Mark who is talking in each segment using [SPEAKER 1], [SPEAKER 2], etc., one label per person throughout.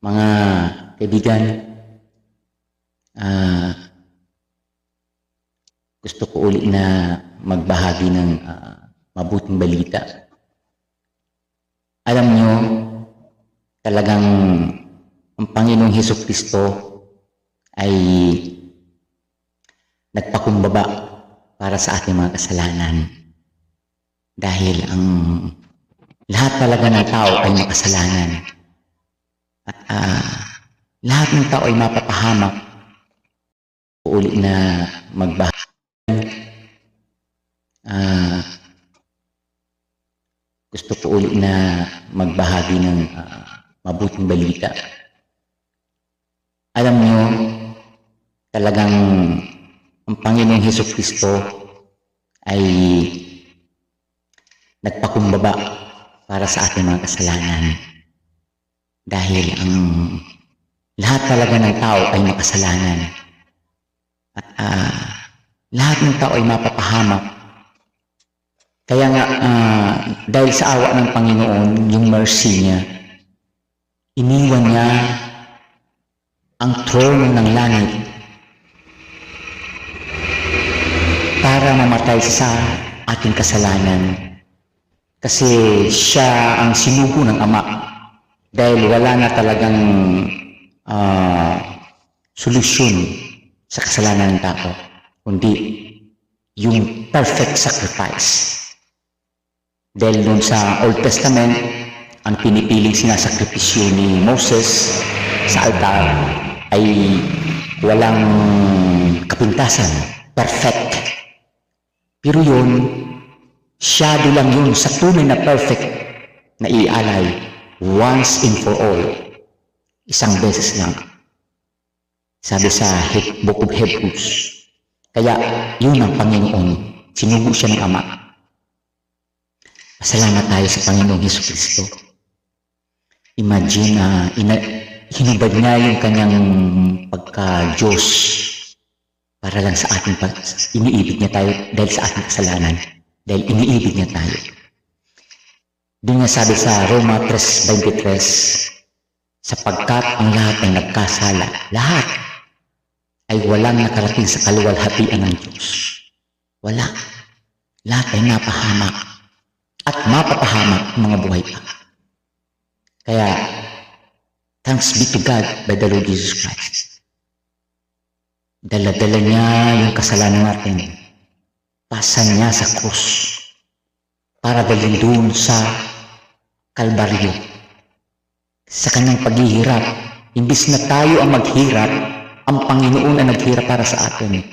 [SPEAKER 1] Mga kaibigan, gusto ko uli na magbahagi ng mabuting balita. Alam nyo, talagang ang Panginoong Hesukristo ay nagpakumbaba para sa ating mga kasalanan. Dahil ang lahat talaga ng tao ay makasalanan. At lahat ng tao ay mapapahamak. Uli na magbahagi. Gusto ko uli na magbahagi ng mabuting balita. Alam nyo, talagang ang Panginoong Hesukristo ay nagpakumbaba para sa ating mga kasalanan. Dahil ang lahat talaga ng tao ay makasalanan. At lahat ng tao ay mapapahamak. Kaya nga, dahil sa awa ng Panginoon, yung mercy niya, iniwan niya ang trono ng langit para mamatay sa ating kasalanan. Kasi siya ang sinugo ng Ama. Dahil wala na talagang solusyon sa kasalanan ng tao, kundi yung perfect sacrifice. Dahil dun sa Old Testament, ang pinipiling sinasakripisyo ni Moses sa altar ay walang kapintasan, perfect. Pero yun, shadow lang yun sa tunay na perfect na ialay once and for all. Isang beses lang. Sabi sa Book of Hebrews. Kaya yun ang Panginoon. Sinugo siya ng Ama. Pasalamat tayo sa Panginoong Hesukristo. Imagine, hinubad niya yung kanyang pagka-Diyos para lang sa ating iniibig niya tayo dahil sa ating kasalanan. Dahil iniibig niya tayo. Doon nga sabi sa Roma 3:23, sapagkat ang lahat ay nagkasala, lahat ay walang nakarating sa kaluwalhatian ng Diyos. Wala. Lahat ay napahamak at mapapahamak mga buhay pa. Kaya, thanks be to God by the Lord Jesus Christ. Dala-dala niya yung kasalanan natin. Pasan niya sa krus para dalhin doon sa Kalbaryo. Sa kanyang paghihirap, imbis na tayo ang maghirap, ang Panginoon ang naghirap para sa atin.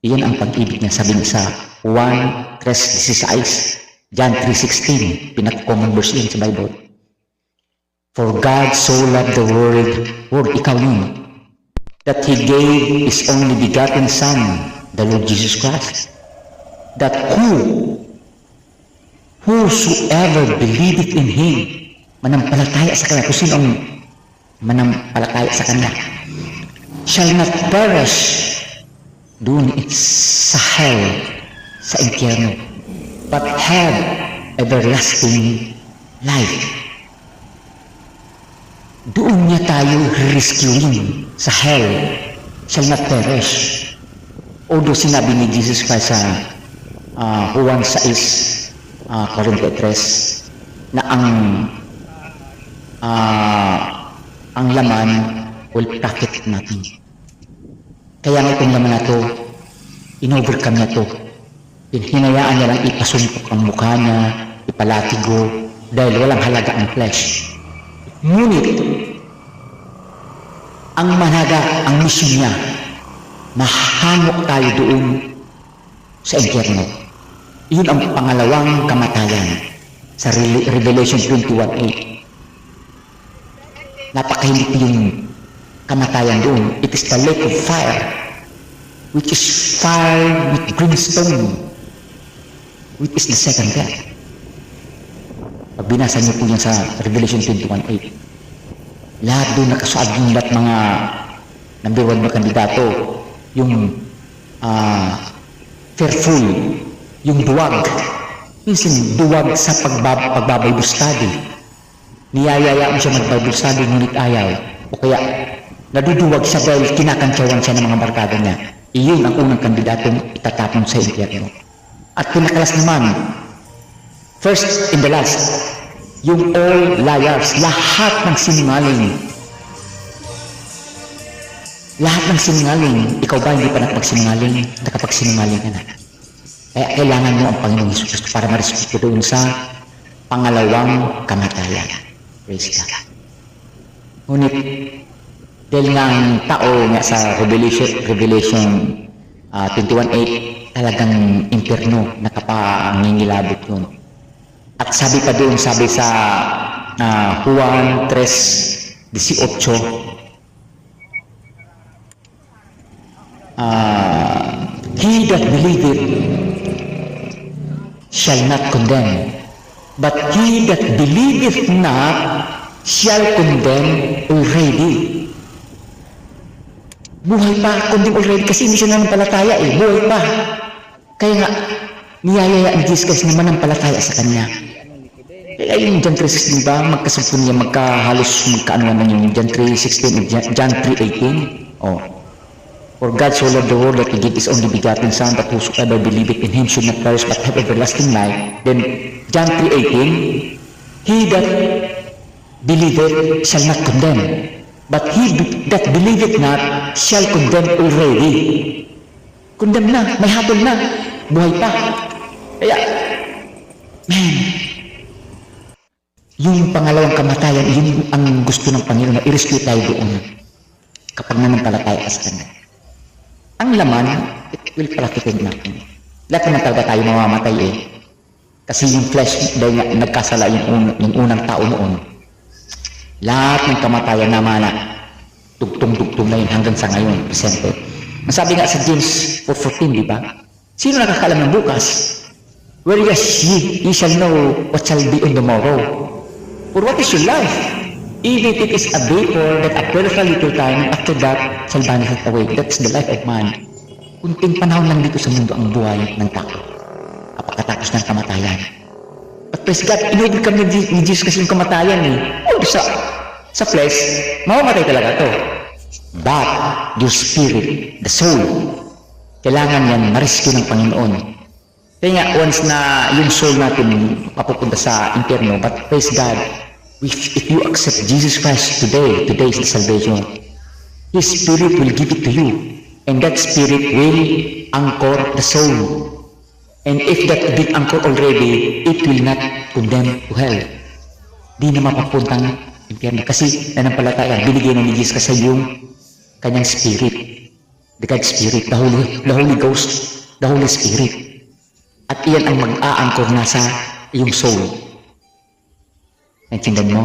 [SPEAKER 1] Iyan ang pag-ibig niya, sabi niya sa 1:16, John 3:16, pinaka-common verse yan sa Bible. For God so loved the world, ikaw yun, that He gave His only begotten Son, the Lord Jesus Christ, that whosoever believeth in Him, manampalataya sa Kanya, kung sino ang manampalataya sa Kanya, shall not perish doon sa hell, sa impyerno, but have everlasting life. Doon niya tayo rescuing sa hell, shall not perish. Although sinabi ni Jesus Christ sa Juan 6:43 na ang laman will profit natin. Kaya nga itong laman na ito, in-overcome niya ito. Hinayaan niya lang ipasumpok ang mukha niya, ipalatigo, dahil walang halaga ang flesh. Ngunit, ang mahalaga, ang mission niya, mahamok tayo doon sa impyerno. Iyon ang pangalawang kamatayan sa Revelation 21:8. Napakahindi yung kamatayan doon. It is the lake of fire, which is fire with brimstone, which is the second death. Pag binasa niyo po yan sa Revelation 21:8, lahat doon nakasaad yung lahat mga number 1 na kandidato, yung fearful, yung duwag. Minsan, duwag sa pagbabible study. Niyayaya mo siya mag-Bible study, ngunit ayaw. O kaya, naduduwag siya dahil kinakantsawan siya ng mga barkada niya. Iyon ang unang kandidatong itatapon sa impyerno. At pinakalas naman, first and the last, yung all liars, lahat ng sinungaling. Lahat ng sinungaling, ikaw ba hindi pa nakapagsinungaling? Nakapagsinungaling ka na. Kaya kailangan mo ang Panginoong Hesus Kristo para ma-rescue doon sa pangalawang kamatayan. Praise God. Ngunit, dahil nga ang tao nga sa Revelation 21:8, talagang impyerno, nakapangingilabot yun. At sabi pa doon, sabi sa Juan 3:18, he that believeth shall not condemn, but he that believeth not shall condemn already. Buhay pa, condemn already, kasi hindi siya nanampalataya buhay pa. Kaya nga, niyayaya ang Jesus Christ naman ang palataya sa kanya. Kaya yung John 3:16, ba, magkasupun niya, magkaanuan na yung John 3:16, John 3:18. For God so loved the world that he gave his only begotten Son, that whosoever believeth in him should not perish but have everlasting life. Then John 3:18, he that believeth shall not condemn, but he that believeth not shall condemn already. Condemn na, may hatol na, buhay pa. Kaya, man, yung pangalawang kamatayan, yun ang gusto ng Panginoon na i-rescue tayo doon kapag nanampalataya ka sa Kanya. Ang laman, it will profit natin. Lahat naman talaga tayo mamamatay Kasi yung flesh, dahil nga nagkasala yung unang tao noon, lahat ng kamatayan naman na tugtong-tugtong na yun hanggang sa ngayon, presente. Masabi nga sa James 4:14, di ba? Sino nakakalam ng bukas? Whereas ye shall know what shall be on the morrow. For what is your life? Even if it is a vapor that appears for a little time, after that shall vanish away. That's the life of man. Kunting panahon lang dito sa mundo ang buhay ng tao. Kapagkatapos ng kamatayan. But praise God, inuwi kami ni Jesus kasi yung kamatayan sa flesh, mamamatay talaga to. But your spirit, the soul, kailangan yan ma-rescue ng Panginoon. Kaya nga, once na yung soul natin papupunta sa impyerno, but praise God, if you accept Jesus Christ today is the salvation. His Spirit will give it to you. And that Spirit will anchor the soul. And if that been anchored already, it will not condemn to hell. Di na mapapuntang impyerno. Kasi nanampalataya, binigyan ng ni Jesus kasi yung kanyang Spirit. The God Spirit, the Holy Ghost, the Holy Spirit. At iyan ang mag-a-anchor na sa iyong soul. Naintindihan mo?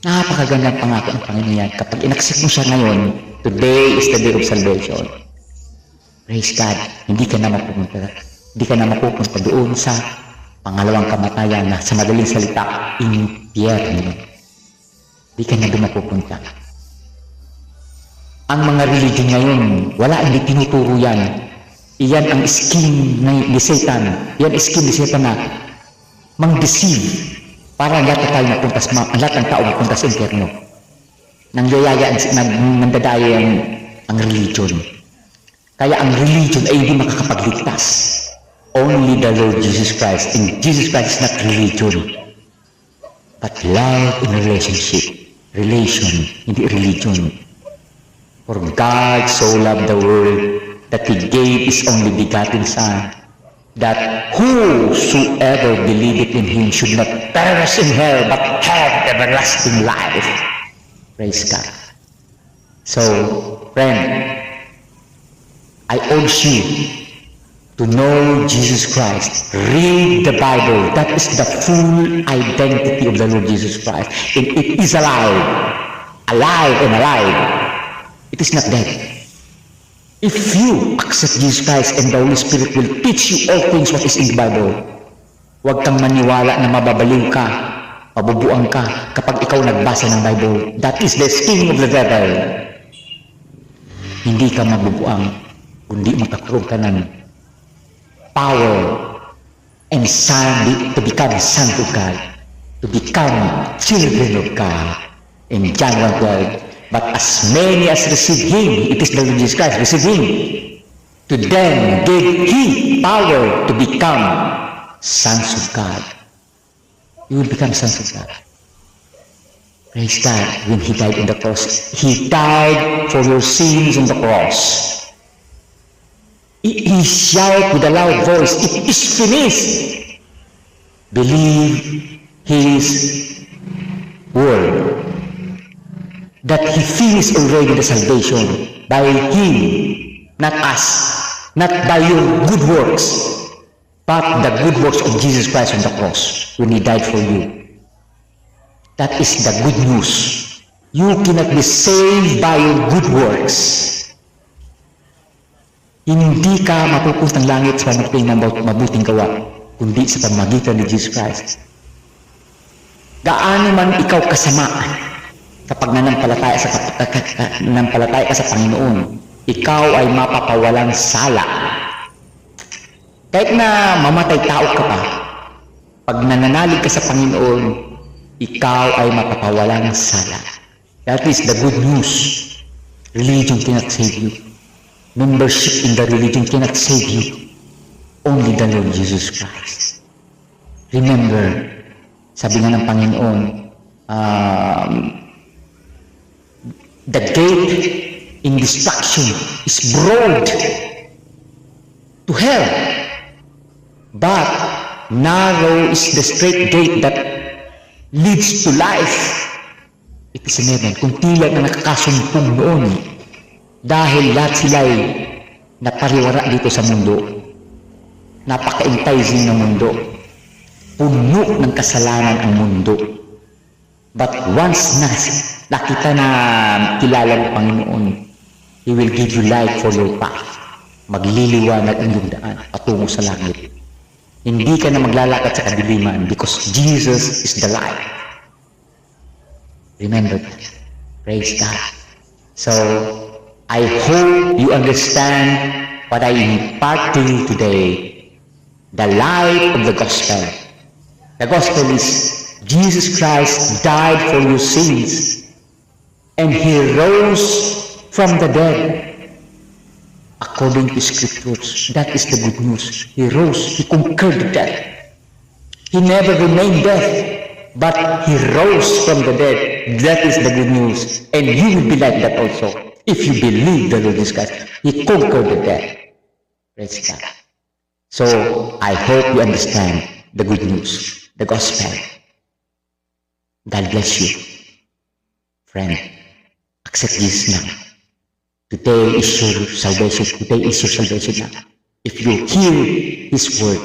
[SPEAKER 1] Napakagandang pangako ng Panginoon yan. Kapag inaccept mo siya ngayon, today is the day of salvation. Praise God. Hindi ka na mapupunta doon sa pangalawang kamatayan na sa madaling salita, impyerno. Hindi ka na doon mapupunta. Ang mga religion ngayon, wala, hindi tinuturo yan. Iyan ang scheme ni Satan. Iyan ang scheme ni Satan na mang-deceive para lahat ng tao mapunta sa impyerno. Nandadaya ang religion. Kaya ang religion ay hindi makakapagligtas. Only the Lord Jesus Christ. And Jesus Christ is not religion. But love in relationship. Relation, hindi religion. For God so loved the world that He gave His only begotten Son, that whosoever believeth in Him should not perish in hell, but have everlasting life. Praise God. So, friend, I urge you to know Jesus Christ. Read the Bible. That is the full identity of the Lord Jesus Christ. And it is alive. Alive and alive. It is not dead. If you accept Jesus Christ and the Holy Spirit will teach you all things what is in the Bible, huwag kang maniwala na mababaliw ka, mabubuang ka kapag ikaw nagbasa ng Bible. That is the scheme of the devil. Hindi ka mabubuang, kundi magkakaroon ka ng power and son, to become sons of God, to become children of God. In John 1:12, But as many as receive him, it is the Lord Jesus Christ, receive him. To them gave he power to become sons of God. You will become sons of God. Praise God. When he died on the cross, he died for your sins on the cross. He shouted with a loud voice, it is finished. Believe his word. That he finished already the salvation by him, not us, not by your good works, but the good works of Jesus Christ on the cross when he died for you. That is the good news. You cannot be saved by your good works. Hindi ka mapupunta ng langit sa pamamagitan ng mabuting gawa, kundi sa pamamagitan ni Jesus Christ. Gaano man ikaw kasama kapag nanampalataya ka sa Panginoon, ikaw ay mapapawalang sala. Kahit na mamatay tao ka pa, pag nananalig ka sa Panginoon, ikaw ay mapapawalang sala. That is the good news. Religion cannot save you. Membership in the religion cannot save you. Only the Lord Jesus Christ. Remember, sabi nga ng Panginoon, the gate in destruction is broad to hell, but narrow is the straight gate that leads to life. It is in heaven. Kung tila na nakakasumpong noon, dahil lahat sila'y napariwara dito sa mundo, napaka-enticing ng mundo, puno ng kasalanan ang mundo. But once na nakita na kilala ng Panginoon, He will give you light for your path. Magliliwanag ang iyong daan patungo sa langit. Hindi ka na maglalakad sa kadiliman because Jesus is the light. Remember that. Praise God. So, I hope you understand what I impart to you today. The light of the gospel. The gospel is Jesus Christ died for your sins and He rose from the dead. According to scriptures, that is the good news. He rose, He conquered death. He never remained death, but He rose from the dead. That is the good news. And you will be like that also. If you believe the Lord Jesus Christ, He conquered the death. Praise God. So, I hope you understand the good news, the gospel. God bless you. Friend, accept Jesus now. Today is your salvation. Today is your salvation now. If you hear His word,